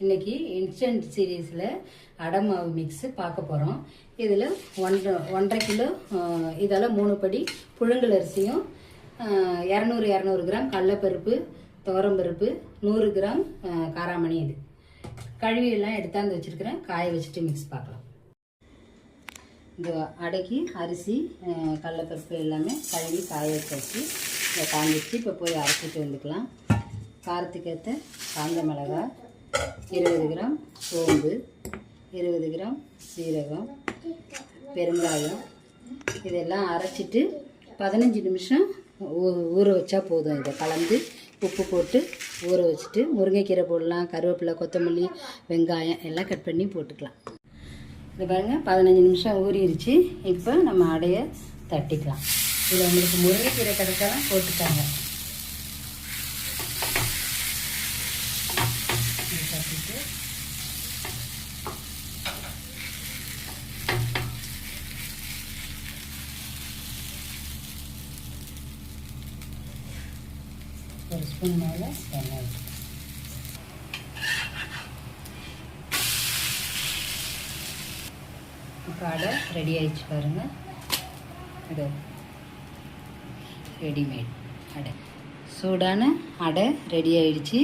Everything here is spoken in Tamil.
இன்னைக்கு இன்ஸ்டன்ட் சீரீஸில் அடை மாவு மிக்ஸு பார்க்க போகிறோம். இதில் 1.5 கிலோ இதால் 3 படி புழுங்கல் அரிசியும் 200 கிராம் கடலைப்பருப்பு, துவரம்பருப்பு, 100 கிராம் காராமணி. இது கழுவியெல்லாம் எடுத்தாந்து வச்சுருக்கிறேன். காய வச்சுட்டு மிக்ஸ் பார்க்கலாம். இந்த அடைக்கு அரிசி, கடலைப்பருப்பு எல்லாமே கழுவி காய வச்சு இதை காஞ்சிச்சு. இப்போ போய் அரைச்சிட்டு வந்துக்கலாம். காரத்துக்கு ஏற்ற காஞ்ச மிளகாய், 20 கிராம் சோம்பு, 20 கிராம் சீரகம், பெருங்காயம், இதெல்லாம் அரைச்சிட்டு 15 நிமிஷம் ஊற வச்சா போதும். இதை கலந்து உப்பு போட்டு ஊற வச்சுட்டு முருங்கைக்கீரை போடலாம், கருவேப்பிலை, கொத்தமல்லி, வெங்காயம் எல்லாம் கட் பண்ணி போட்டுக்கலாம். இது பாருங்கள், 15 நிமிஷம் ஊறிடுச்சு. இப்போ நம்ம அடையை தட்டிக்கலாம். இதில் உங்களுக்கு முருங்கைக்கீரை கிடைச்சாலும் போட்டுக்காங்க. தட்டிட்டு ஒரு ஸ்பூன் மேலே எண்ணெய் ஊற்றி இப்போ அடை ரெடி ஆயிடுச்சு பாருங்கள். இது ரெடிமேட் அடை, சூடான அடை ரெடி ஆயிடுச்சு.